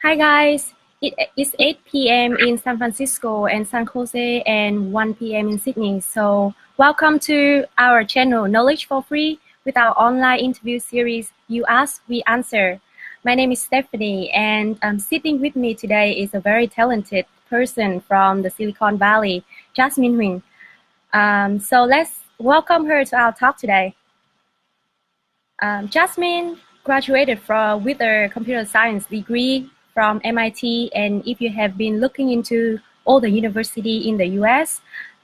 Hi guys, it is 8 p.m. in San Francisco and San Jose and 1 p.m. in Sydney. So welcome to our channel Knowledge for Free with our online interview series You Ask, We Answer. My name is Stephanie and sitting with me today is a very talented person from the Silicon Valley, Jasmine Huynh. So let's welcome her to our talk today. Jasmine graduated with a computer science degree from MIT, and if you have been looking into all the university in the US,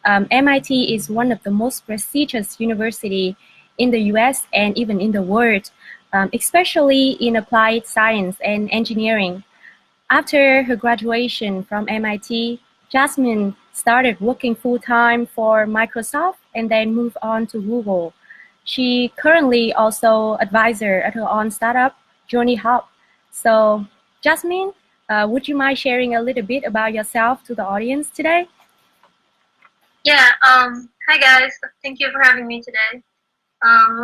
MIT is one of the most prestigious university in the US and even in the world, especially in applied science and engineering. After her graduation from MIT, Jasmine started working full-time for Microsoft and then moved on to Google. She currently also advisor at her own startup, Journey Hub. So, Jasmine, would you mind sharing a little bit about yourself to the audience today? Yeah, hi guys, thank you for having me today.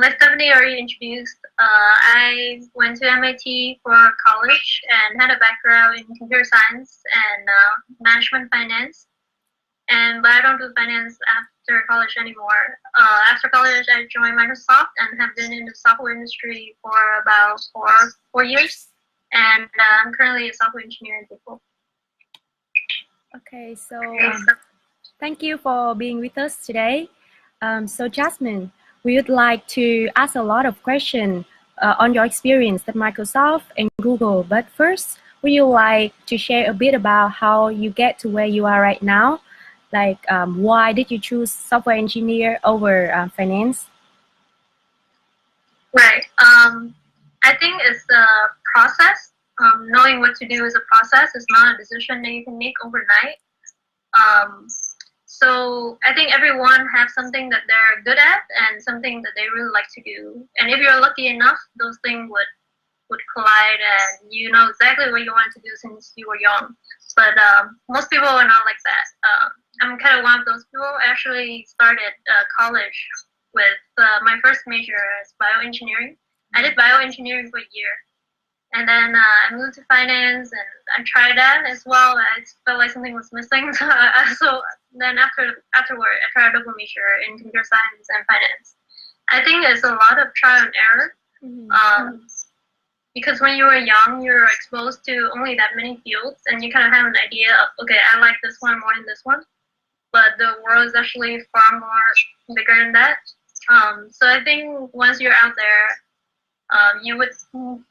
Like Stephanie already introduced, I went to MIT for college and had a background in computer science and management finance. But I don't do finance after college anymore. After college, I joined Microsoft and have been in the software industry for about four years. And I'm currently a software engineer in Google. Okay, so thank you for being with us today. So Jasmine, we would like to ask a lot of questions on your experience at Microsoft and Google. But first, would you like to share a bit about how you get to where you are right now? Like, why did you choose software engineer over finance? Right. I think it's a process. Knowing what to do is a process. It's not a decision that you can make overnight. So I think everyone has something that they're good at and something that they really like to do. And if you're lucky enough, those things would collide and you know exactly what you want to do since you were young. But most people are not like that. I'm kind of one of those people. I actually started college with my first major as bioengineering. I did bioengineering for a year. And then I moved to finance and I tried that as well. I felt like something was missing. So then afterward, I tried a double major in computer science and finance. I think it's a lot of trial and error. Mm-hmm. Because when you were young, you're exposed to only that many fields and you kind of have an idea of, okay, I like this one more than this one. But the world is actually far more bigger than that. So I think once you're out there, you would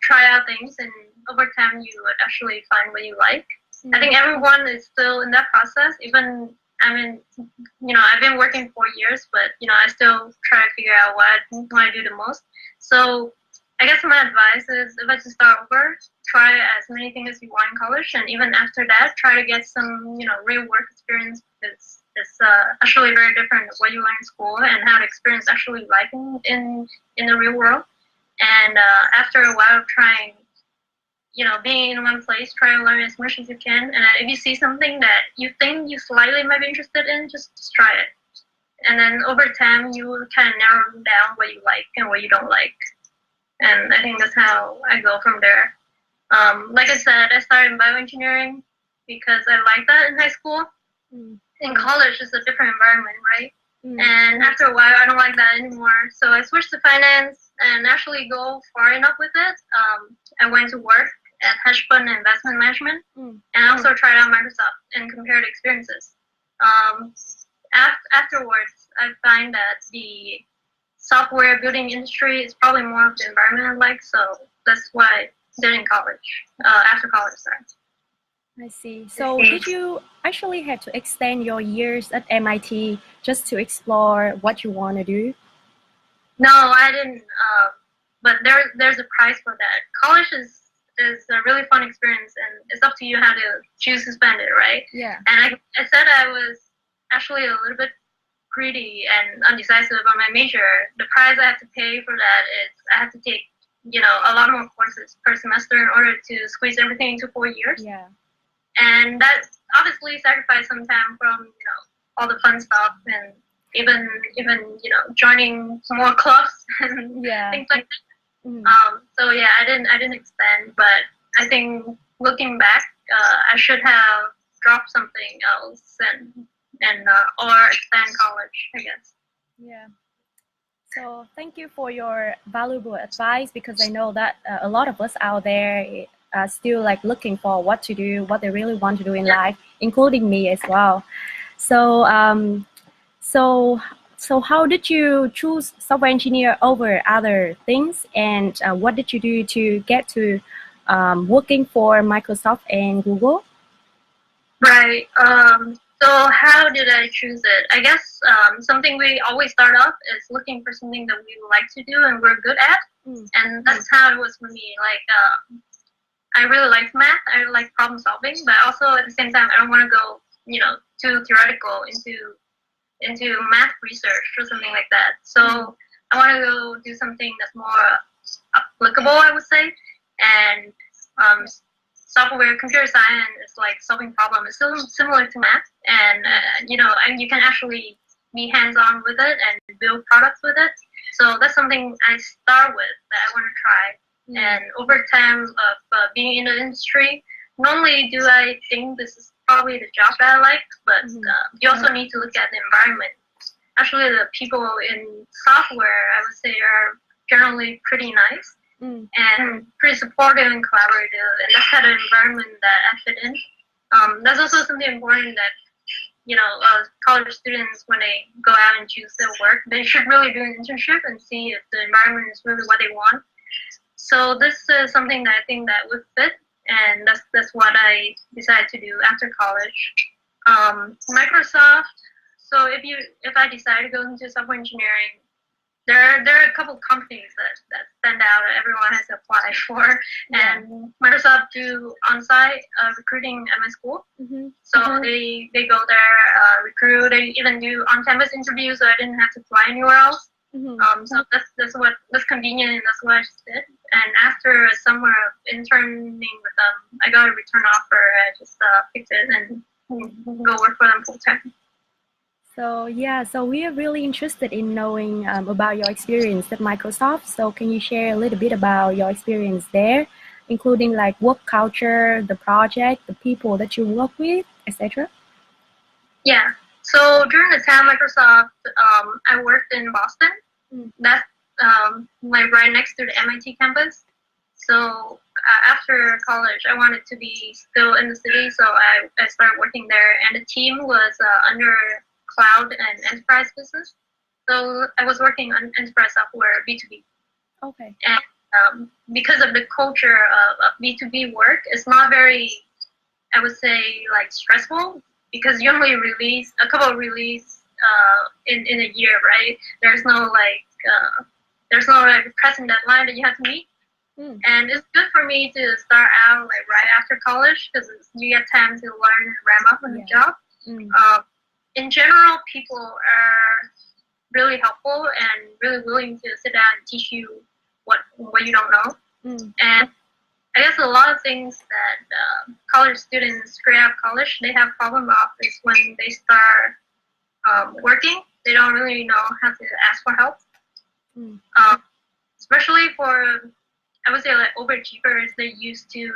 try out things, and over time you would actually find what you like. Mm-hmm. I think everyone is still in that process. Even I've been working 4 years, but I still try to figure out what I want to do the most. So I guess my advice is, if I just start over, try as many things as you want in college, and even after that, try to get some real work experience, because it's actually very different what you learn in school and how to experience actually life in the real world. And after a while of trying, being in one place, try to learn as much as you can. And if you see something that you think you slightly might be interested in, just try it. And then over time, you will kind of narrow down what you like and what you don't like. And I think that's how I go from there. Like I said, I started in bioengineering because I liked that in high school. Mm. In college, it's a different environment, right? Mm. And after a while, I don't like that anymore. So I switched to finance and actually go far enough with it. I went to work at hedge fund and investment management, and I also tried out Microsoft and compared experiences. Afterwards, I find that the software building industry is probably more of the environment I like, so that's why I did in college, after college. Sorry. I see. So did you actually have to extend your years at MIT just to explore what you want to do? No, I didn't. But there's a price for that. College is a really fun experience, and it's up to you how to choose to spend it, right? Yeah. And I said I was actually a little bit greedy and undecisive on my major. The price I have to pay for that is I have to take a lot more courses per semester in order to squeeze everything into 4 years. Yeah. And that obviously sacrificed some time from all the fun stuff and even joining some more clubs and things like that. Mm. So yeah, I didn't extend, but I think looking back, I should have dropped something else and or expand college, I guess. Yeah. So thank you for your valuable advice, because I know that a lot of us out there are still like looking for what to do, what they really want to do in life, including me as well. So so how did you choose software engineer over other things, and what did you do to get to working for Microsoft and Google? Right. So how did I choose it? I guess something we always start off is looking for something that we like to do and we're good at, and that's how it was for me. Like I really like math, I really like problem solving, but also at the same time I don't want to go, too theoretical into math research or something like that. So I want to go do something that's more applicable, I would say, and software, computer science is like solving problems. It's still similar to math, and and you can actually be hands-on with it and build products with it. So that's something I start with that I want to try. And over time of being in the industry, not only do I think this is probably the job that I like, but you also need to look at the environment. Actually, the people in software, I would say, are generally pretty nice and pretty supportive and collaborative, and that's kind of environment that I fit in. That's also something important that college students, when they go out and choose their work, they should really do an internship and see if the environment is really what they want. So this is something that I think that would fit, and that's what I decided to do after college. Microsoft. So if I decide to go into software engineering, there are a couple of companies that stand out that everyone has to apply for, and Microsoft do on-site recruiting at my school. So they go there, recruit. They even do on-campus interviews, so I didn't have to fly anywhere else. So that's convenient, and that's what I just did. And after a summer of interning with them, I got a return offer. I just picked it and go work for them full time. So yeah, so we are really interested in knowing about your experience at Microsoft. So can you share a little bit about your experience there, including like work culture, the project, the people that you work with, etc.? Yeah. So during the time at Microsoft, I worked in Boston. That's like right next to the MIT campus. So after college, I wanted to be still in the city, so I started working there. And the team was under cloud and enterprise business. So I was working on enterprise software, B2B. Okay. And because of the culture of B2B work, it's not very, I would say, like stressful, because you only release a couple of release in a year, right? There's no pressing deadline that you have to meet. And it's good for me to start out like right after college, because you get time to learn and ramp up on the job. In general, people are really helpful and really willing to sit down and teach you what you don't know. And I guess a lot of things that college students straight out of college, they have problem of is when they start working, they don't really know how to ask for help. Especially for, I would say, like overachievers, they're used to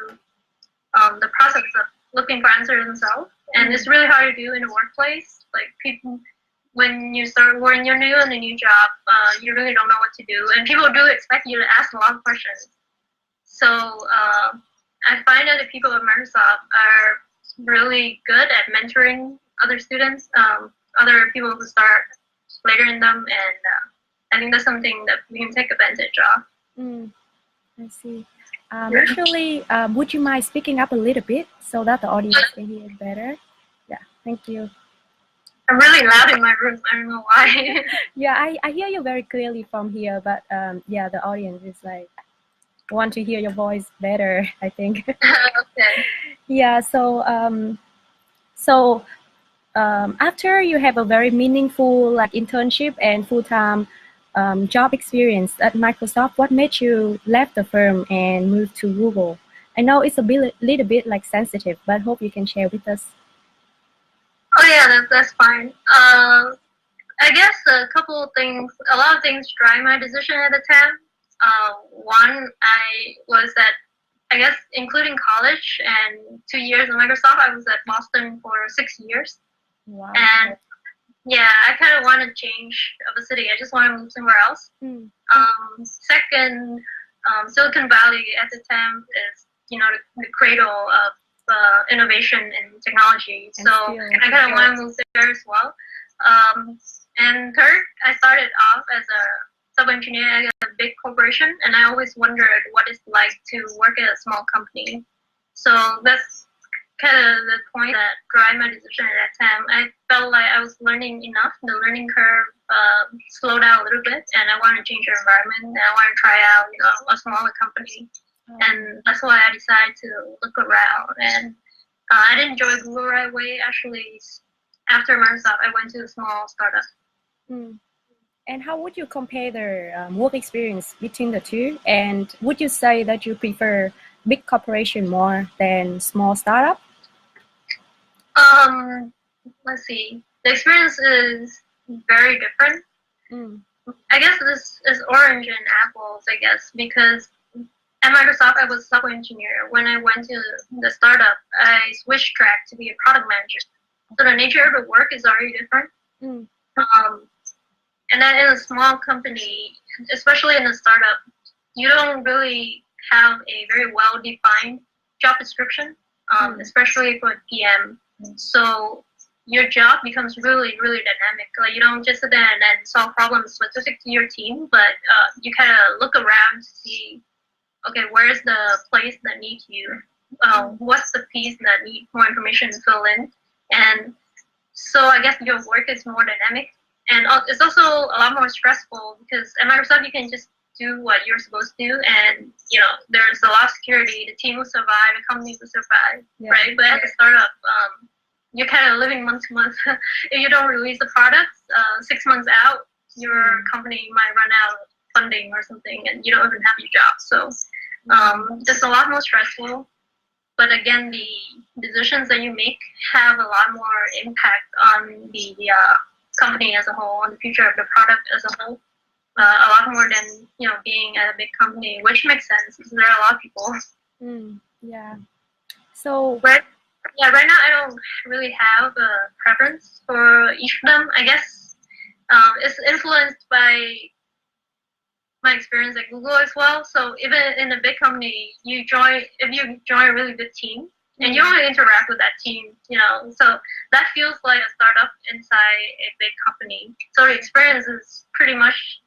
the process of looking for answers themselves, and it's really hard to do in the workplace. Like people, when you're new in a new job, you really don't know what to do, and people do expect you to ask a lot of questions. So I find that the people at Microsoft are really good at mentoring other students, other people who start later in them, and I think that's something that we can take advantage of. I see. Actually, would you mind speaking up a little bit so that the audience can hear better? Yeah, thank you. I'm really loud in my room. I don't know why. Yeah, I hear you very clearly from here, but yeah, the audience is like want to hear your voice better, I think. Okay. Yeah, so after you have a very meaningful like internship and full-time job experience at Microsoft, what made you left the firm and move to Google? I know it's a little bit like sensitive, but hope you can share with us. Oh yeah, that's fine. I guess a lot of things drive my decision at the time. One, was that I guess including college and 2 years in Microsoft, I was at Boston for 6 years. Wow. And yeah, I kind of want to change of a city. I just want to move somewhere else. Second, Silicon Valley at the time is, the cradle of innovation and technology. So I kind of want to move there as well. And third, I started off as a sub-engineer at a big corporation, and I always wondered what it's like to work at a small company. So that's kind of the point that drive my decision at that time. I felt like I was learning enough. The learning curve slowed down a little bit, and I want to change the environment, and I want to try out, a smaller company. And that's why I decided to look around. And I didn't join Google right away. Actually, after Microsoft, I went to a small startup. And how would you compare the work experience between the two? And would you say that you prefer big corporation more than small startup? Let's see. The experience is very different. I guess this is orange and apples, I guess, because at Microsoft, I was a software engineer. When I went to the startup, I switched track to be a product manager. So the nature of the work is already different. And then in a small company, especially in a startup, you don't really have a very well-defined job description, especially for PM. So your job becomes really, really dynamic. Like, you don't just sit there and solve problems specific to your team, but you kind of look around to see, okay, where's the place that needs you? What's the piece that needs more information to fill in? And so I guess your work is more dynamic. And it's also a lot more stressful because at Microsoft, you can just do what you're supposed to do, and there's a lot of security. The team will survive, the company will survive, right? But at the startup, you're kind of living month to month. If you don't release the product 6 months out, your company might run out of funding or something, and you don't even have your job. So just a lot more stressful. But again, the decisions that you make have a lot more impact on the company as a whole, on the future of the product as a whole. A lot more than being at a big company, which makes sense because there are a lot of people. So right now I don't really have a preference for each of them. I guess it's influenced by my experience at Google as well. So even in a big company, if you join a really good team, and you only interact with that team, so that feels like a startup inside a big company. So the experience is pretty much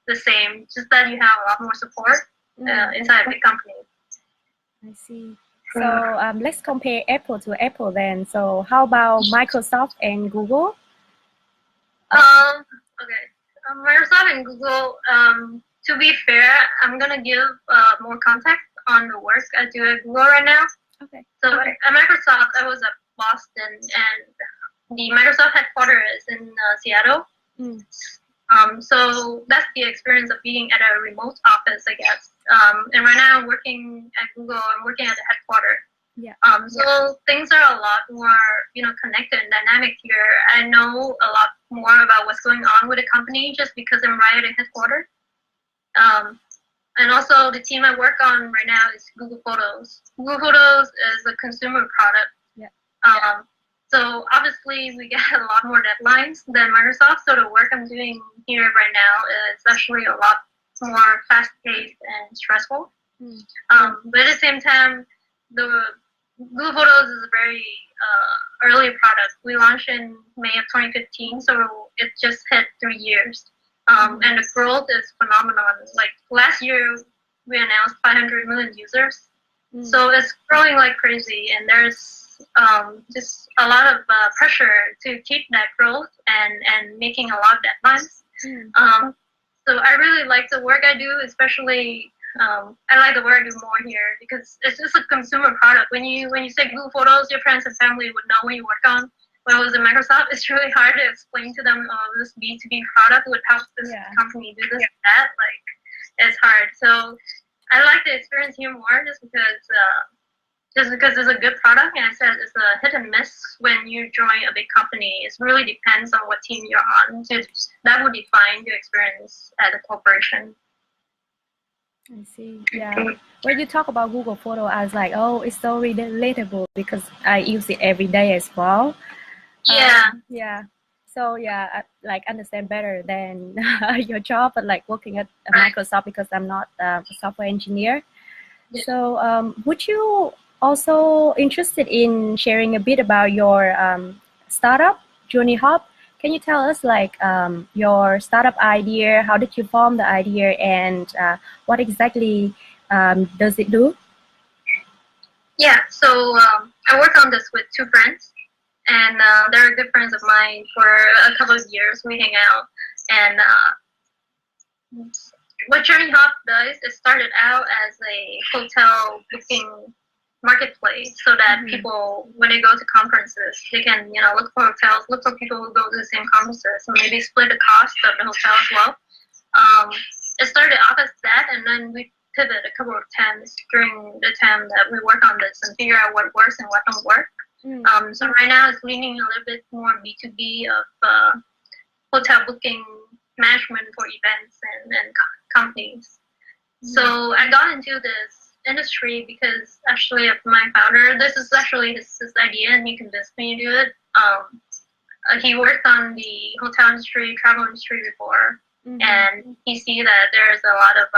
the same, just that you have a lot more support inside a big company. I see. So let's compare Apple to Apple then. So how about Microsoft and Google? Okay. Microsoft and Google, to be fair, I'm going to give more context on the work I do at Google right now. Okay. So at Microsoft, I was at Boston, and the Microsoft headquarters is in Seattle. So that's the experience of being at a remote office, I guess. And right now I'm working at Google. I'm working at the headquarters. So things are a lot more, connected and dynamic here. I know a lot more about what's going on with the company just because I'm right at the headquarters. And also the team I work on right now is Google Photos. Google Photos is a consumer product. So obviously we get a lot more deadlines than Microsoft. So the work I'm doing here right now is actually a lot more fast-paced and stressful. But at the same time, the Google Photos is a very early product. We launched in May of 2015, so it just hit 3 years. And the growth is phenomenal. Like last year, we announced 500 million users. So it's growing like crazy, and there's just a lot of pressure to keep that growth and making a lot of deadlines. So I really like the work I do, especially I like the work I do more here because it's just a consumer product. When you say Google Photos, your friends and family would know what you work on. When I was in Microsoft, it's really hard to explain to them this B2B product would help this company do this and that. Like, it's hard. So I like the experience here more just because it's a good product. And I said it's a hit and miss when you join a big company. It really depends on what team you're on. So that would define your experience at a corporation. I see. Yeah. When you talk about Google Photo, I was like, oh, it's so relatable because I use it every day as well. Yeah. Yeah. So yeah, I like understand better than your job, but like working at Right. Microsoft because I'm not a software engineer. Yeah. So would you also interested in sharing a bit about your startup, Journey Hub? Can you tell us like your startup idea? How did you form the idea, and what exactly does it do? Yeah. So I work on this with two friends, and they're good friends of mine for a couple of years. We hang out, and what Journey Hop does, it started out as a hotel booking marketplace so that people, when they go to conferences, they can, look for hotels, look for people who go to the same conferences, and maybe split the cost of the hotel as well. It started off as that, and then we pivoted a couple of times during the time that we work on this and figure out what works and what don't work. So right now it's leaning a little bit more B2B of hotel booking management for events and companies. So I got into this industry because actually of my founder. This is actually his idea, and he convinced me to do it. He worked on the hotel industry, travel industry before, and he see that there's a lot of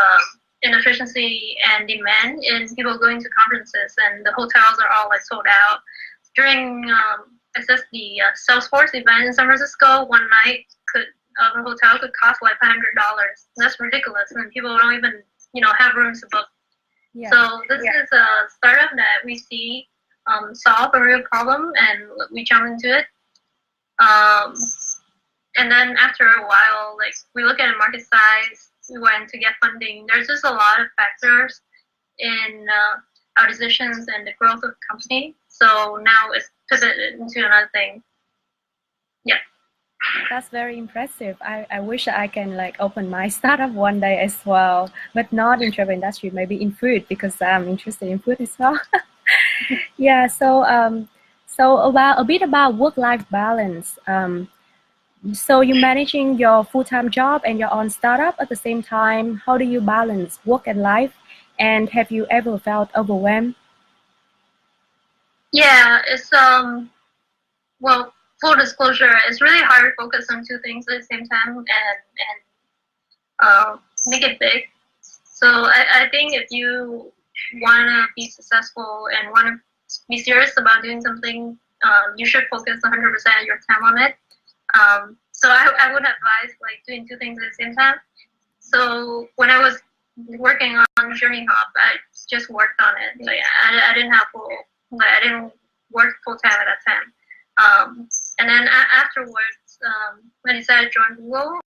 inefficiency and demand in people going to conferences, and the hotels are all like sold out. During I guess the Salesforce event in San Francisco, one night a hotel could cost like $500. That's ridiculous, and people don't even have rooms to book. Yeah. So this is a startup that we see solve a real problem, and we jump into it. And then after a while, like we look at the market size, we went to get funding. There's just a lot of factors in our decisions and the growth of the company. So now it's pivoted into another thing. Yeah. That's very impressive. I wish I can like open my startup one day as well, but not in travel industry, maybe in food because I'm interested in food as well. Yeah. So about a bit about work-life balance. So you're managing your full-time job and your own startup at the same time. How do you balance work and life? And have you ever felt overwhelmed? Yeah, it's well, full disclosure, it's really hard to focus on two things at the same time and make it big. So I think if you wanna be successful and wanna be serious about doing something, you should focus 100% of your time on it. So I would advise like doing two things at the same time. So when I was working on Journey Hop, I just worked on it. Like I didn't have I didn't work full time at that time. And then afterwards, I decided to join Google.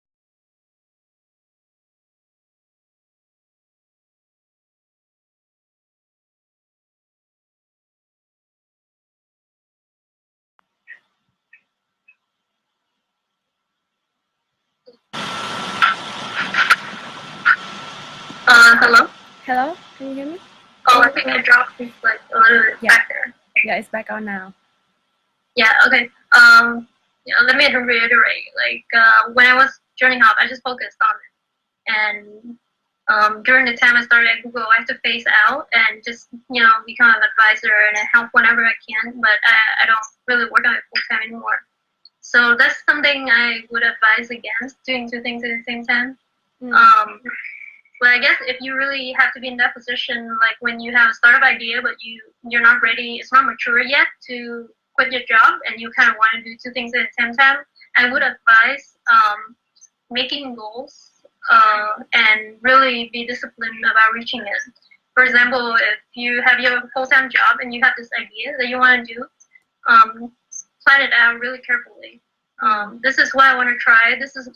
Hello? Hello, can you hear me? Oh, I think I dropped like a little bit back there. Yeah, it's back on now. Yeah, okay. Yeah, let me reiterate. Like when I was joining Hop, I just focused on it. And during the time I started at Google, I had to phase out and just become an advisor and help whenever I can. But I don't really work on it full time anymore. So that's something I would advise against, doing two things at the same time. But I guess if you really have to be in that position, like when you have a startup idea but you're not ready, it's not mature yet to quit your job, and you kind of want to do two things at the same time, I would advise making goals and really be disciplined about reaching it. For example, if you have your full-time job and you have this idea that you want to do, plan it out really carefully. This is what I want to try. This is a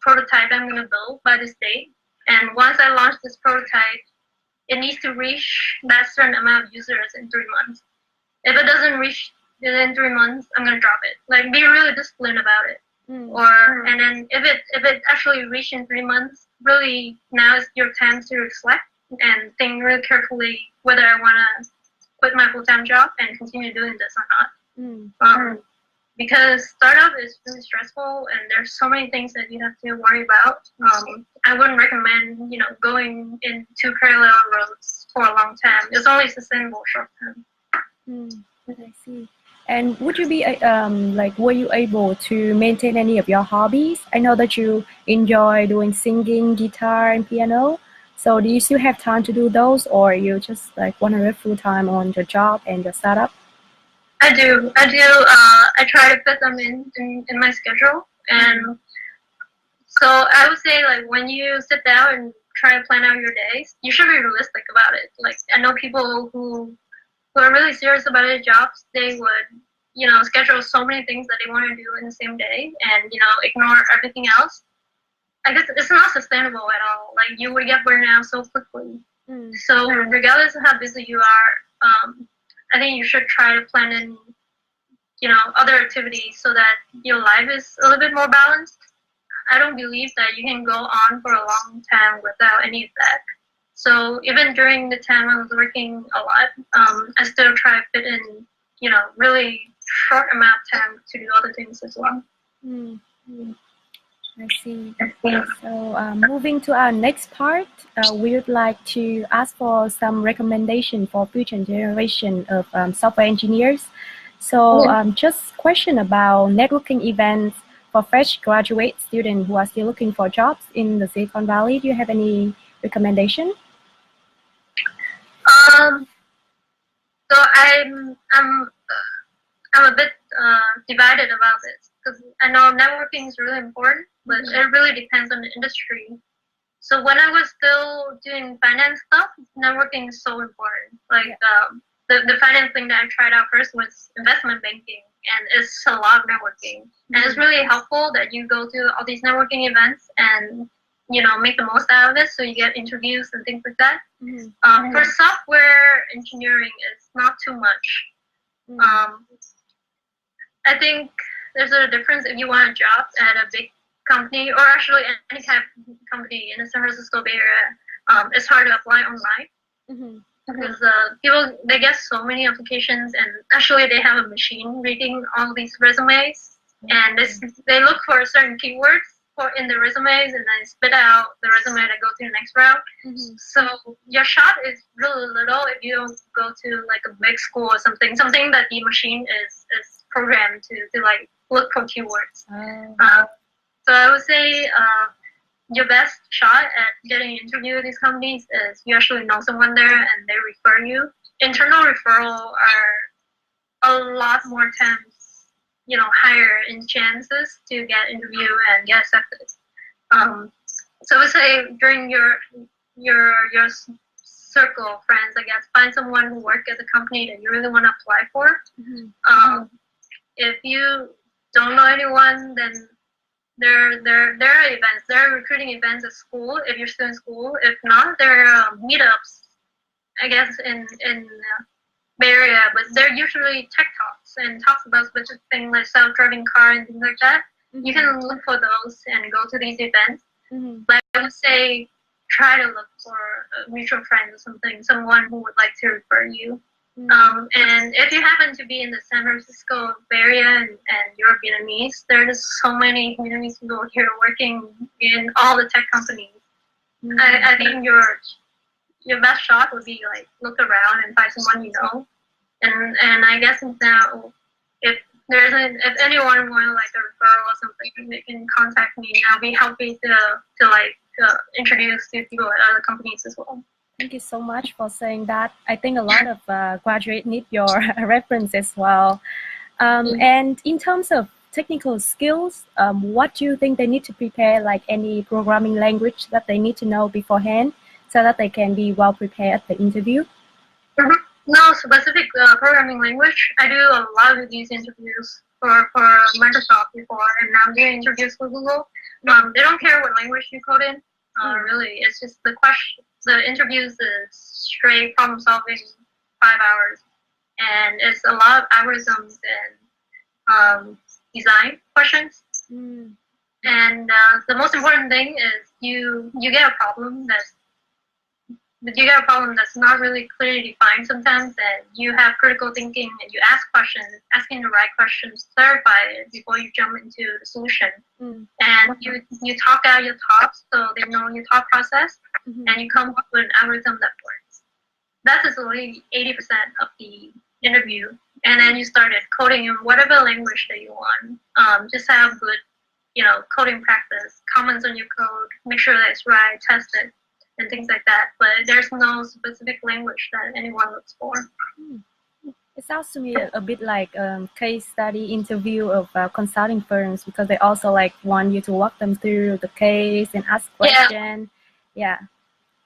prototype I'm going to build by this date. And once I launch this prototype, it needs to reach that certain amount of users in 3 months. If it doesn't reach within 3 months, I'm gonna drop it. Like be really disciplined about it. And then if it actually reached in 3 months, really now is your time to reflect and think really carefully whether I wanna quit my full-time job and continue doing this or not. because startup is really stressful and there's so many things that you have to worry about. I wouldn't recommend, going in two parallel roads for a long time. It's only sustainable short term. I see. And would you be were you able to maintain any of your hobbies? I know that you enjoy doing singing, guitar, and piano. So do you still have time to do those, or you just like 100 full time on your job and your startup? I do. I try to fit them in my schedule, and so I would say like when you sit down and try to plan out your days, you should be realistic about it. Like I know people who are really serious about their jobs, they would schedule so many things that they want to do in the same day, and ignore everything else. I guess it's not sustainable at all. Like you would get burned out so quickly. So regardless of how busy you are, I think you should try to plan in, other activities so that your life is a little bit more balanced. I don't believe that you can go on for a long time without any of that. So even during the time I was working a lot, I still try to fit in, really short amount of time to do other things as well. I see. So moving to our next part, we would like to ask for some recommendation for future generation of software engineers. So just question about networking events for fresh graduate students who are still looking for jobs in the Silicon Valley. Do you have any recommendation? So I'm a bit divided about this because I know networking is really important, but it really depends on the industry. So when I was still doing finance stuff, networking is so important. Like the finance thing that I tried out first was investment banking, and it's a lot of networking. And it's really helpful that you go to all these networking events and make the most out of it, so you get interviews and things like that. For software engineering, it's not too much. I think there's a difference if you want a job at a big company, or actually any kind of company in the San Francisco Bay Area. It's hard to apply online because people, they get so many applications, and actually they have a machine reading all these resumes, and they look for certain keywords in the resumes, and then spit out the resume that go to the next round. So your shot is really little if you don't go to like a big school or something that the machine is programmed to like look for keywords. So I would say your best shot at getting an interview with these companies is you actually know someone there and they refer you. Internal referral are a lot more times higher in chances to get interviewed and get accepted. So I would say during your circle of friends, I guess, find someone who works at the company that you really want to apply for. If you don't know anyone, then there are events. There are recruiting events at school if you're still in school. If not, there are meetups, I guess, in Bay Area, but they're usually tech talks and talks about specific things like self-driving car and things like that. You can look for those and go to these events. But I would say try to look for a mutual friend or something, someone who would like to refer you. And if you happen to be in the San Francisco Bay Area and you're Vietnamese, there's so many Vietnamese people here working in all the tech companies. I think your best shot would be like look around and find someone you know. And I guess now if anyone wants like a referral or something, they can contact me. I'll be happy to introduce to people at other companies as well. Thank you so much for saying that. I think a lot of graduates need your reference as well. And in terms of technical skills, what do you think they need to prepare, like any programming language that they need to know beforehand so that they can be well prepared at the interview? No specific programming language. I do a lot of these interviews for Microsoft before, and now I'm doing interviews for Google. They don't care what language you code in. Really, it's just the interviews is straight problem solving, 5 hours, and it's a lot of algorithms and design questions. And the most important thing is you get a problem that's you got a problem that's not really clearly defined sometimes, and you have critical thinking and you ask questions, asking the right questions, clarify it before you jump into the solution. And you talk out your thoughts so they know your thought process, and you come up with an algorithm that works. That is only 80% of the interview. And then you started coding in whatever language that you want. Just have good, coding practice, comments on your code, make sure that it's right, test it, and things like that. But there's no specific language that anyone looks for. It sounds to me a bit like case study interview of consulting firms, because they also like want you to walk them through the case and ask questions.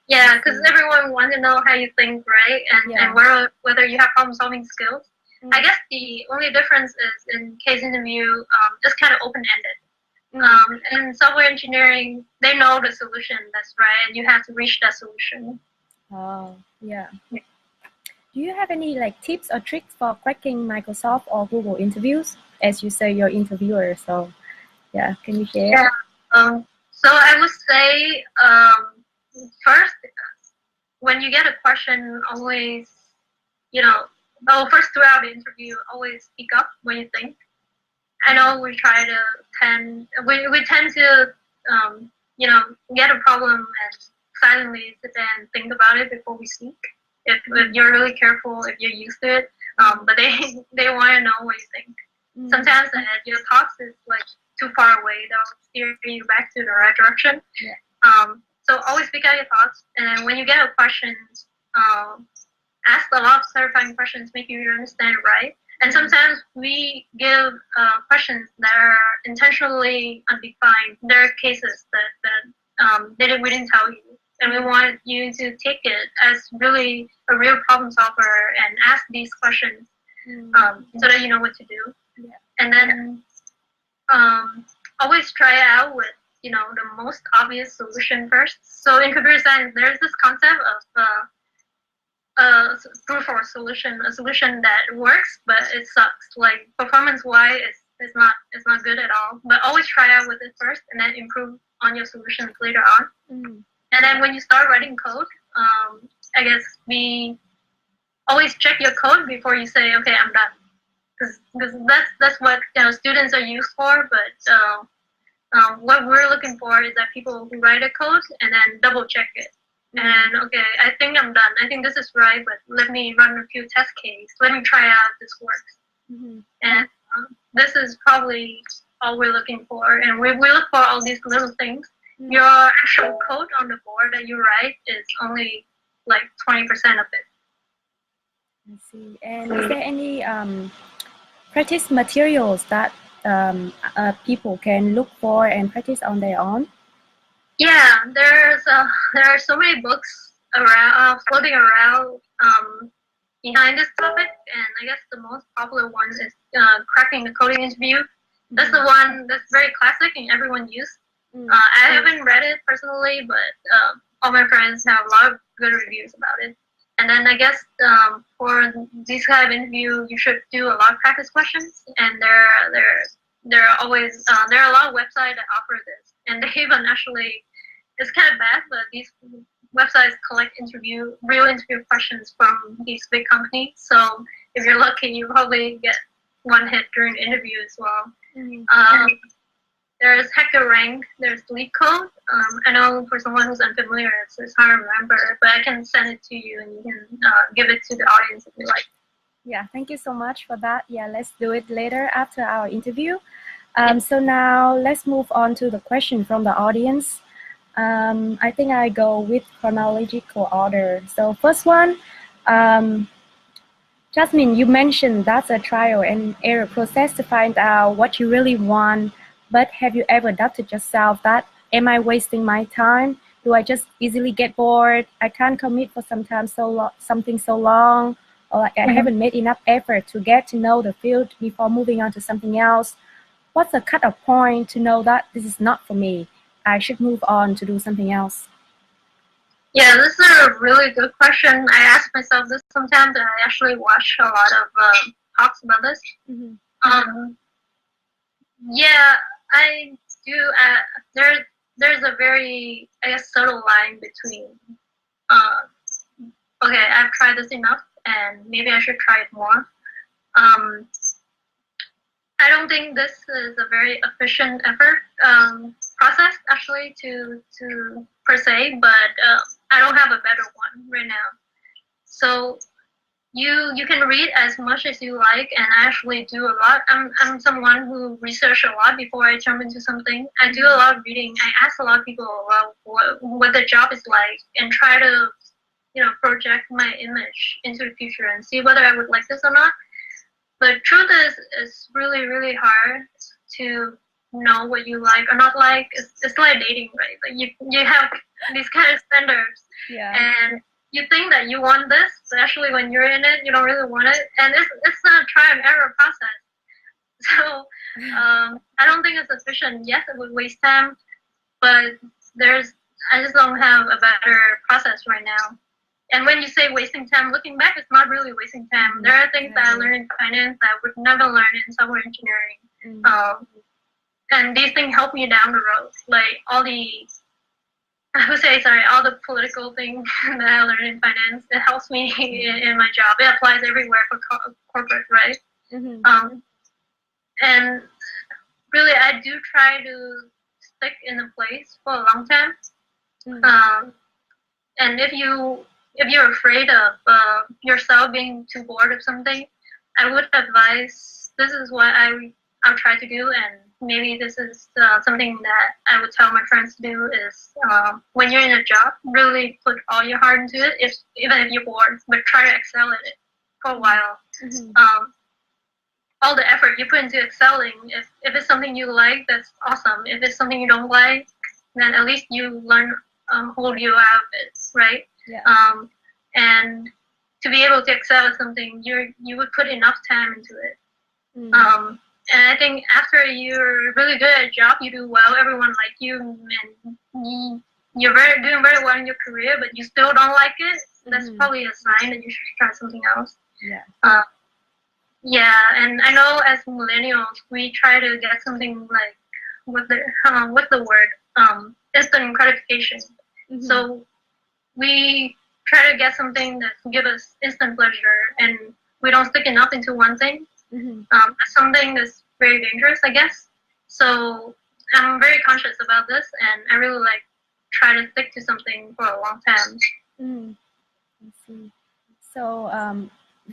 Yeah, because everyone wants to know how you think, right? And whether you have problem-solving skills. I guess the only difference is in case interview, it's kind of open-ended. In software engineering, they know the solution that's right, and you have to reach that solution. Oh, yeah. Do you have any like tips or tricks for cracking Microsoft or Google interviews? As you say, you're interviewer, so yeah, can you share? Yeah. So I would say first, when you get a question, always, first throughout the interview, always speak up when you think. I know we tend to get a problem and silently sit there and think about it before we speak. If you're really careful, if you're used to it, but they want to know what you think. Sometimes your thoughts is like too far away; they'll steer you back to the right direction. So always speak out your thoughts, and when you get a question, ask a lot of clarifying questions, making you understand it right. And sometimes we give questions that are intentionally undefined. There are cases that we didn't tell you. And we want you to take it as really a real problem solver and ask these questions so that you know what to do. And then always try it out with, the most obvious solution first. So in computer science, there's this concept of proof or solution, a solution that works, but it sucks. Like performance-wise, it's not good at all. But always try out with it first and then improve on your solutions later on. And then when you start writing code, I guess we always check your code before you say, okay, I'm done. Because that's what students are used for. But what we're looking for is that people who write a code and then double check it. And okay, I think I'm done. I think this is right, but let me run a few test cases. Let me try out if this works. And this is probably all we're looking for. And we look for all these little things. Your actual code on the board that you write is only like 20% of it. I see. And is there any practice materials that people can look for and practice on their own? Yeah, there are so many books floating around behind this topic, and I guess the most popular one is Cracking the Coding Interview. That's the one that's very classic and everyone uses. I haven't read it personally, but all my friends have a lot of good reviews about it. And then I guess for this kind of interview, you should do a lot of practice questions. And there are a lot of websites that offer this. And they even actually, it's kind of bad, but these websites collect real interview questions from these big companies. So if you're lucky, you probably get one hit during the interview as well. There's HackerRank, there's LeetCode. I know for someone who's unfamiliar, it's hard to remember, but I can send it to you and you can give it to the audience if you like. Yeah, thank you so much for that. Yeah, let's do it later after our interview. So now let's move on to the question from the audience. I think I go with chronological order. So first one, Jasmine, you mentioned that's a trial and error process to find out what you really want. But have you ever doubted yourself that, am I wasting my time? Do I just easily get bored? I can't commit for something so long, or like I haven't made enough effort to get to know the field before moving on to something else. What's the cutoff point to know that this is not for me? I should move on to do something else. Yeah, this is a really good question. I ask myself this sometimes, and I actually watch a lot of talks about this. Yeah, I do. There's a very, I guess, subtle line between okay, I've tried this enough, and maybe I should try it more. I don't think this is a very efficient effort process actually to per se, but I don't have a better one right now. So you can read as much as you like, and I actually do a lot. I'm someone who research a lot before I jump into something. I do a lot of reading. I ask a lot of people about what the job is like, and try to project my image into the future and see whether I would like this or not. But truth is, it's really, really hard to know what you like or not like. It's like dating, right? Like you have these kind of standards, and you think that you want this, but actually when you're in it, you don't really want it, and it's a try and error process. So I don't think it's efficient. Yes, it would waste time, but I just don't have a better process right now. And when you say wasting time, looking back, it's not really wasting time. There are things that I learned in finance that I would never learn in software engineering. And these things help me down the road. Like all the political things that I learned in finance, it helps me in my job. It applies everywhere for corporate, right? And really, I do try to stick in a place for a long time. And if you're afraid of yourself being too bored of something, I would advise this is what I'll try to do, and maybe this is something that I would tell my friends to do is when you're in a job, really put all your heart into it, even if you're bored, but try to excel at it for a while. All the effort you put into excelling, if it's something you like, that's awesome. If it's something you don't like, then at least you learn hold you out of it, right? And to be able to excel at something, you would put enough time into it. And I think after you're really good at a job, you do well, everyone like you, and you're doing very well in your career, but you still don't like it, that's probably a sign that you should try something else. And I know as millennials, we try to get something like, what's the word? Instant gratification. So we try to get something that can give us instant pleasure, and we don't stick enough into one thing. Something that's very dangerous, I guess. So I'm very conscious about this, and I really try to stick to something for a long time. I see. So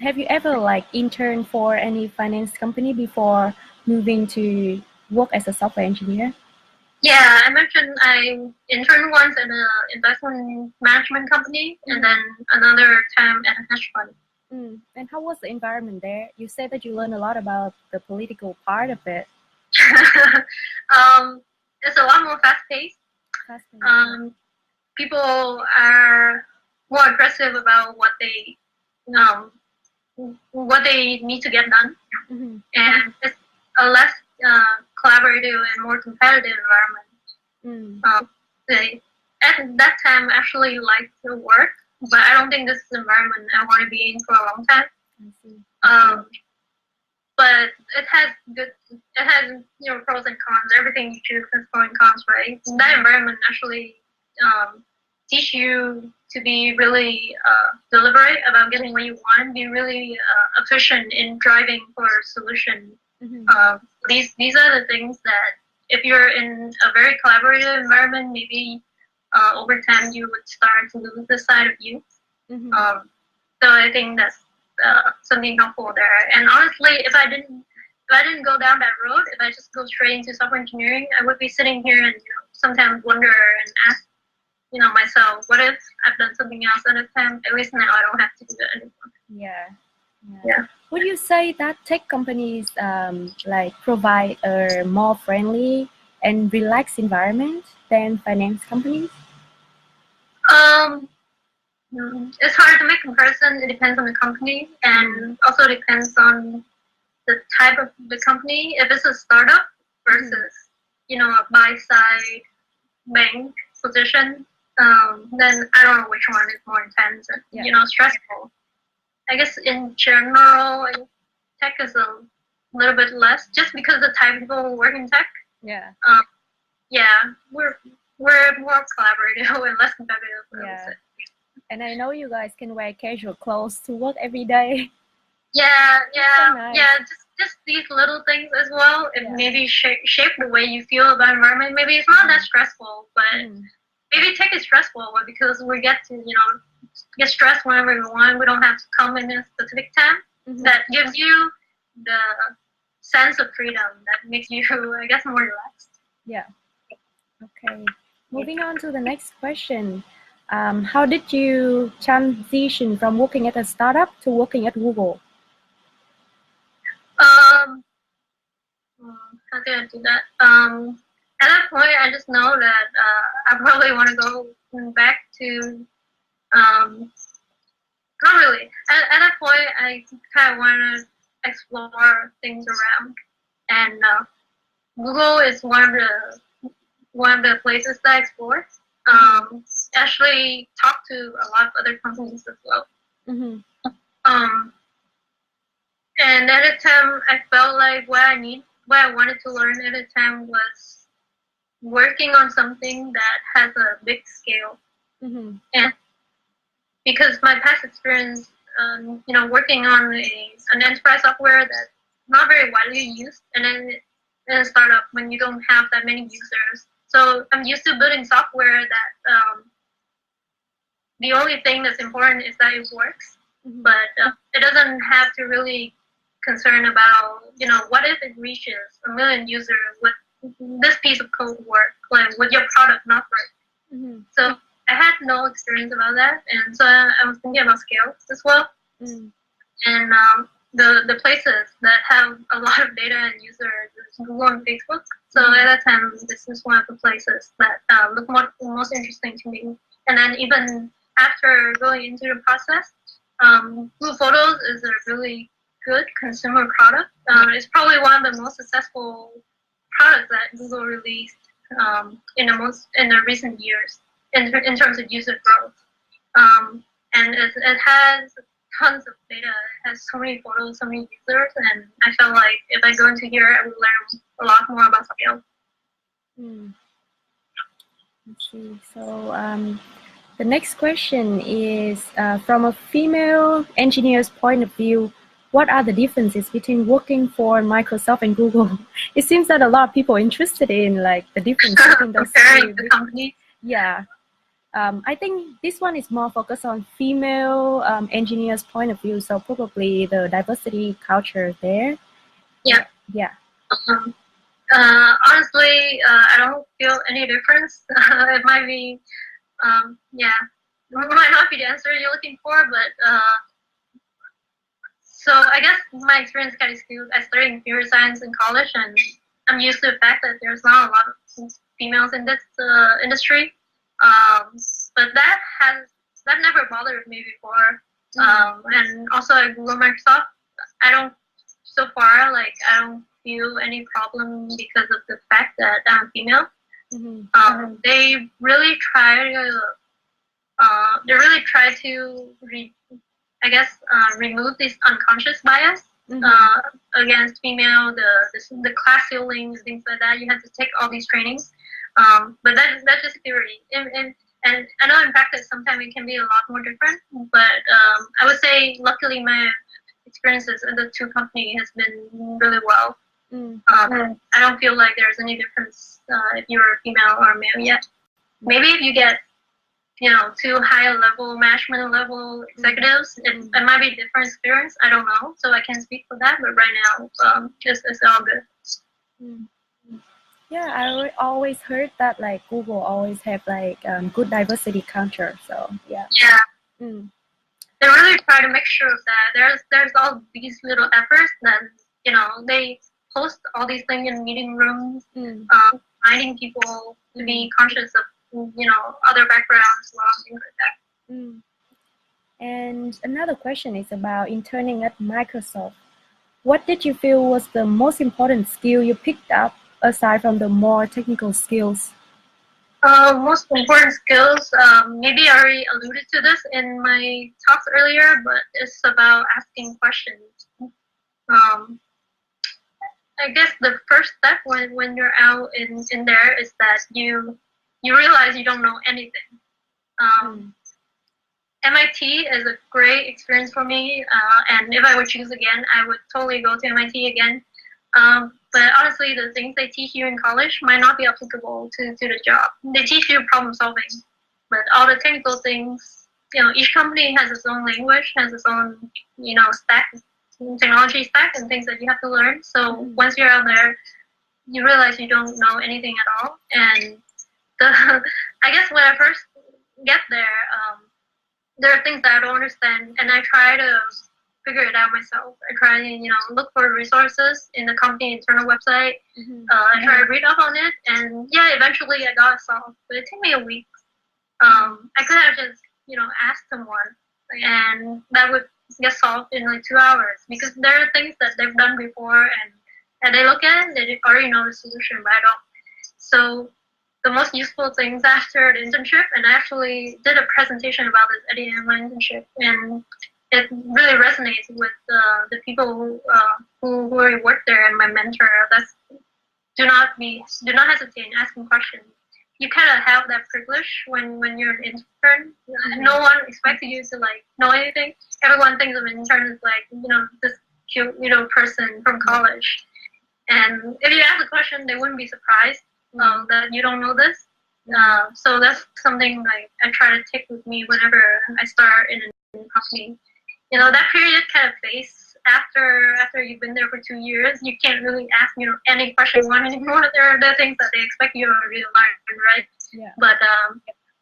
have you ever interned for any finance company before moving to work as a software engineer? Yeah, I mentioned I interned once at an investment management company, and then another time at a hedge fund. And how was the environment there? You said that you learned a lot about the political part of it. It's a lot more fast-paced. People are more aggressive about what they need to get done, and it's a less collaborative and more competitive environment. At that time, I actually liked the work, but I don't think this is the environment I want to be in for a long time. But it has pros and cons. Everything you choose has pros and cons, right? That environment actually teach you to be really deliberate about getting what you want, be really efficient in driving for a solution. These are the things that if you're in a very collaborative environment, maybe over time you would start to lose this side of you. So I think that's something helpful there. And honestly, if I didn't go down that road, if I just go straight into software engineering, I would be sitting here and sometimes wonder and ask myself, what if I've done something else at a time? At least now I don't have to do that anymore. Yeah. Would you say that tech companies provide a more friendly and relaxed environment than finance companies? It's hard to make comparison. It depends on the company, and also depends on the type of the company. If it's a startup versus a buy-side bank position, then I don't know which one is more intense and stressful. I guess in general, tech is a little bit less, just because the type of people who work in tech. We're more collaborative and less competitive. And I know you guys can wear casual clothes to work every day. Yeah, So nice. yeah. Just these little things as well. It maybe shape the way you feel about environment. Maybe it's not that stressful, but maybe take it stressful because we get to get stressed whenever we want. We don't have to come in a specific time. That gives you the sense of freedom that makes you, I guess, more relaxed. Yeah. Okay. Moving on to the next question. How did you transition from working at a startup to working at Google? How did I do that? At that point, I just know that I probably want to go back to. Not really. At that point, I kind of want to explore things around, and Google is one of the places that I explore. Actually, talk to a lot of other companies as well. And at the time, I felt like what I wanted to learn at the time was working on something that has a big scale. And because my past experience, working on an enterprise software that's not very widely used, and then in a startup when you don't have that many users. So I'm used to building software that the only thing that's important is that it works, but it doesn't have to really concern about, what if it reaches 1 million users with this piece of code work, like would your product not work? So I had no experience about that, and so I was thinking about scale as well. And the places that have a lot of data and users is Google and Facebook. So at that time, this is one of the places that looked most interesting to me. And then even after going into the process, Google Photos is a really good consumer product. It's probably one of the most successful products that Google released in the recent years in terms of user growth. And it has tons of data. It has so many photos, so many users, and I felt like if I go into here, I would learn a lot more about scale. Let's see. So the next question is from a female engineer's point of view, what are the differences between working for Microsoft and Google? It seems that a lot of people are interested in like the difference between those two companies. Yeah. I think this one is more focused on female engineers' point of view, so probably the diversity culture there. Yeah. Yeah. Honestly, I don't feel any difference. It might be, it might not be the answer you're looking for, but so I guess my experience kind of skewed. I studied computer science in college, and I'm used to the fact that there's not a lot of females in this industry. But that never bothered me before. And also at Google Microsoft, I don't feel any problem because of the fact that I'm female. They really try to remove this unconscious bias against female, the class ceiling and things like that. You have to take all these trainings. But that's just theory. And I know in practice sometimes it can be a lot more different, but I would say luckily my experiences in the two companies has been really well. I don't feel like there's any difference if you're a female or a male yet. Maybe if you get to higher level management level executives, it might be a different experience. I don't know, so I can't speak for that. But right now, it's all good. Yeah, I always heard that like Google always have like good diversity culture. So yeah. They really try to make sure of that. There's all these little efforts that they post all these things in meeting rooms, reminding people to be conscious of other backgrounds, things like that. And another question is about interning at Microsoft. What did you feel was the most important skill you picked up aside from the more technical skills? Most important skills, maybe I already alluded to this in my talks earlier, but it's about asking questions. I guess the first step when you're out in there is that you realize you don't know anything. MIT is a great experience for me, and if I would choose again, I would totally go to MIT again. But honestly, the things they teach you in college might not be applicable to the job. They teach you problem solving, but all the technical things, each company has its own language, has its own, stack, technology stack, and things that you have to learn. So once you're out there, you realize you don't know anything at all. And I guess when I first get there, there are things that I don't understand, and I try to figure it out myself. I try to, look for resources in the company internal website. I try to read up on it, and yeah, eventually I got it solved. But it took me a week. I could have just, asked someone, and that would get solved in like 2 hours, because there are things that they've done before, and they look at it, they already know the solution, but I don't. So the most useful things after the internship, and I actually did a presentation about this at the end of my internship, and it really resonates with the people who work there and my mentor. That's do not hesitate in asking questions. You kind of have that privilege when you're an intern. No one expects you to know anything. Everyone thinks of an intern as this cute person from college, and if you ask a question, they wouldn't be surprised that you don't know this. So that's something I try to take with me whenever I start in a new company. That period kind of fades after you've been there for 2 years. You can't really ask any question you want anymore. There are the things that they expect you to really learn, right? Yeah. But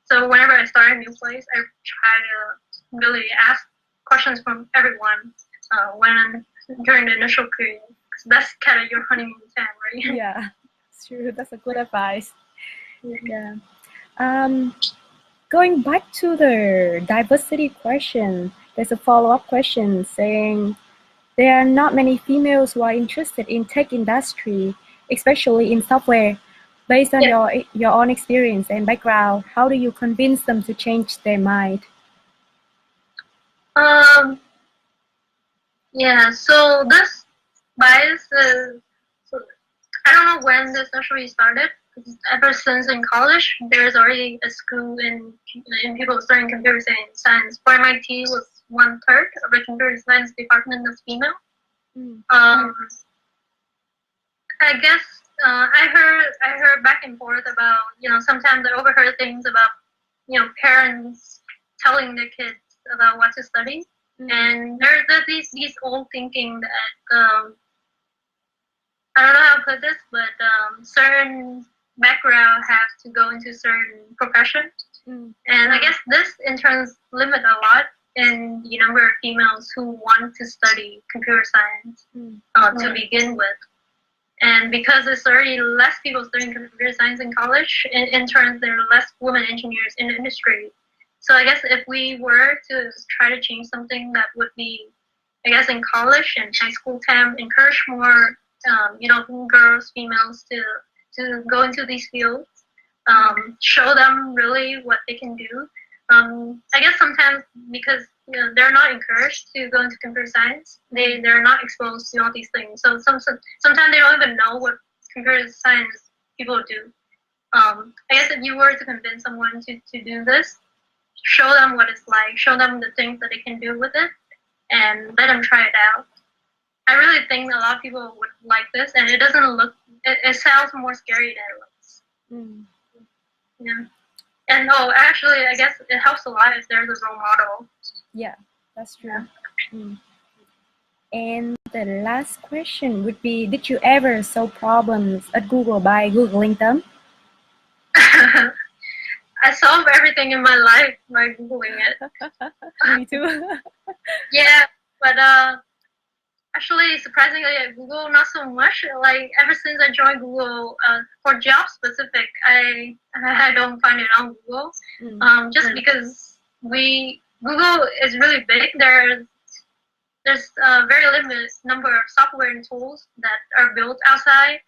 so whenever I start a new place, I try to really ask questions from everyone during the initial period. So that's kind of your honeymoon time, right? Yeah, it's true. That's a good advice. Yeah. Going back to the diversity question, there's a follow-up question saying there are not many females who are interested in tech industry, especially in software. Based on your own experience and background, how do you convince them to change their mind? Yeah, so this bias is, I don't know when this actually started. Ever since in college, there's already a school in people studying computer science. For MIT was 1/3 of the computer science department is female. I guess I heard back and forth about sometimes I overheard things about parents telling their kids about what to study, and there's these old thinking that I don't know how to put this, but certain background have to go into certain professions, and I guess this in turn limit a lot in the number of females who want to study computer science to begin with. And because there's already less people studying computer science in college, in turn there are less women engineers in the industry. So I guess if we were to try to change something, that would be, I guess, in college and high school time, encourage more girls, females to go into these fields, show them really what they can do. I guess sometimes because they're not encouraged to go into computer science, they're not exposed to all these things. So sometimes they don't even know what computer science people do. I guess if you were to convince someone to do this, show them what it's like, show them the things that they can do with it, and let them try it out. I really think a lot of people would like this, and it doesn't look, it sounds more scary than it looks. Yeah. And actually, I guess it helps a lot if there's a role model. Yeah, that's true. And the last question would be, did you ever solve problems at Google by Googling them? I solve everything in my life by Googling it. Me too. Yeah, but actually, surprisingly, at Google, not so much. Ever since I joined Google, for job specific, I don't find it on Google. Just because Google is really big. There's a very limited number of software and tools that are built outside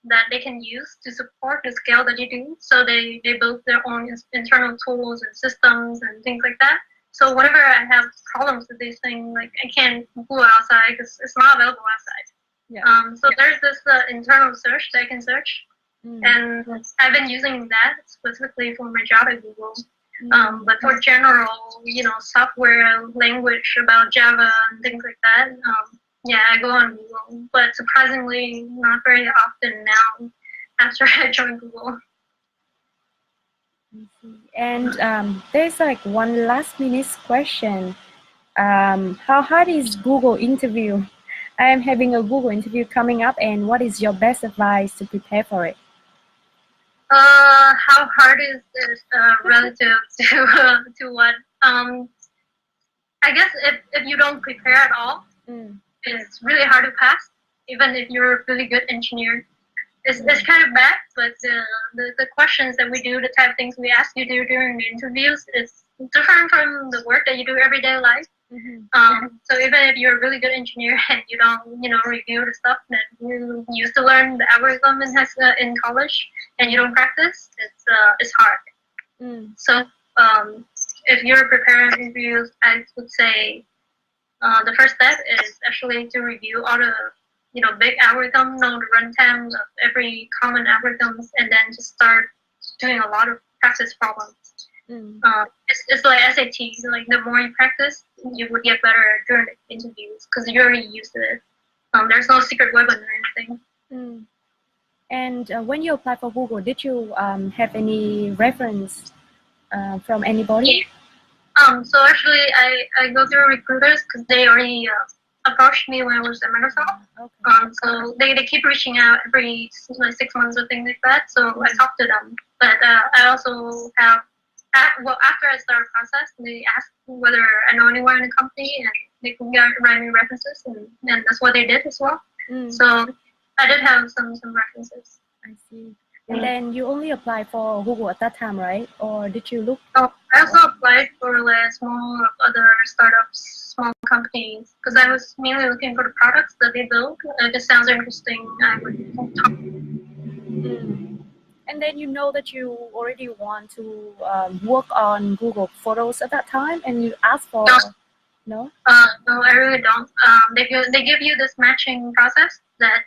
that they can use to support the scale that you do. So they build their own internal tools and systems and things like that. So whenever I have problems with these things, I can't Google outside because it's not available outside. Yeah. So there's this internal search that I can search, and I've been using that specifically for my job at Google. But for general, software language about Java and things like that, yeah, I go on Google. But surprisingly, not very often now after I joined Google. And there's like one last minute question. How hard is Google interview? I am having a Google interview coming up, and what is your best advice to prepare for it? How hard is this relative to what? I guess if you don't prepare at all, it's really hard to pass, even if you're a really good engineer. It's kind of bad, but the questions that we do, the type of things we ask you to do during the interviews, is different from the work that you do everyday life. So even if you're a really good engineer and you don't, review the stuff that you used to learn the algorithm in college, and you don't practice, it's hard. So if you're preparing interviews, I would say the first step is actually to review all the big algorithm, know the runtimes of every common algorithms, and then just start doing a lot of practice problems. It's like SAT. Like the more you practice, you would get better during the interviews because you're already used to it. There's no secret weapon or anything. And when you applied for Google, did you have any reference from anybody? So actually, I go through recruiters because they already approached me when I was at Microsoft. Okay. So they keep reaching out every 6 months or things like that. So I talked to them. But I also have, after I start a process, they ask whether I know anyone in the company, and they can write me references, and that's what they did as well. So I did have some references. I see. And then you only applied for Google at that time, right? Or did you look? Oh, I also applied for small other startups, small companies, because I was mainly looking for the products that they build. It just sounds interesting. I would talk. And then you know that you already want to work on Google Photos at that time, and you ask for no? No, I really don't. They give you this matching process that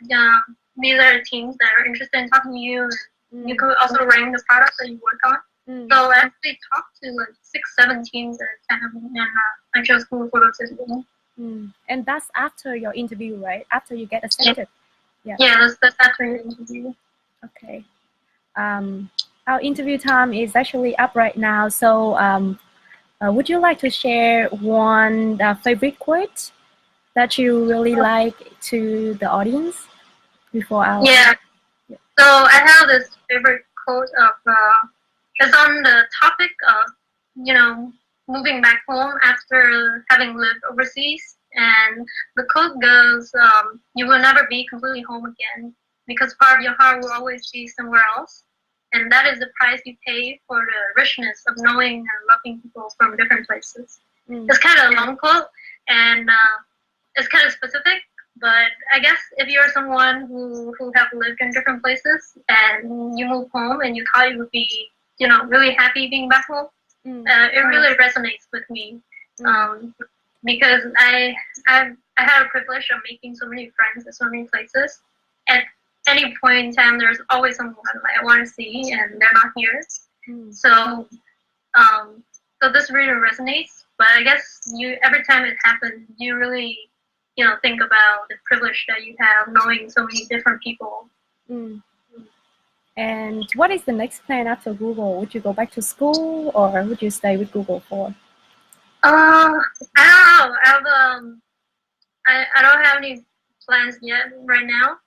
these are the teams that are interested in talking to you. And you could also rank the products that you work on. So I actually talked to like 6-7 teams at a time, and I chose Google Photos as well. And that's after your interview, right? After you get accepted. Yeah, that's after your interview. Okay. Our interview time is actually up right now, so would you like to share one favorite quote that you really like to the audience before our? Yeah. So I have this favorite quote of it's on the topic of moving back home after having lived overseas, and the quote goes, "You will never be completely home again because part of your heart will always be somewhere else, and that is the price you pay for the richness of knowing and loving people from different places." It's kind of a long quote, and it's kind of specific. But I guess if you're someone who have lived in different places and you move home and you thought you would be, really happy being back home, it really resonates with me. Because I have a privilege of making so many friends in so many places. At any point in time, there's always someone I want to see, and they're not here. So this really resonates. But I guess every time it happens, you really think about the privilege that you have knowing so many different people. And what is the next plan after Google? Would you go back to school, or would you stay with Google for? I don't know. I don't have any plans yet right now.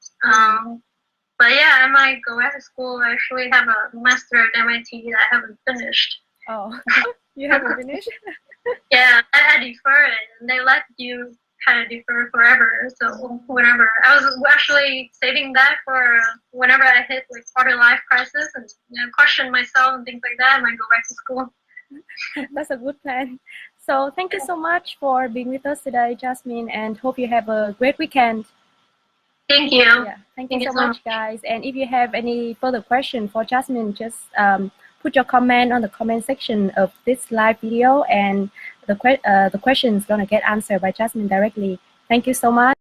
But yeah, I might go back to school. I actually have a master at MIT that I haven't finished. Oh, you haven't finished? Yeah, I defer it, and they let you kind of defer forever. So whenever I was actually saving that for whenever I hit like quarter life crisis and question myself and things like that, I might go back to school. That's a good plan. So thank you so much for being with us today, Jasmine, and hope you have a great weekend. Thank you. Yeah, thank you so much, guys. And if you have any further questions for Jasmine, just put your comment on the comment section of this live video, and the question is gonna get answered by Jasmine directly. Thank you so much.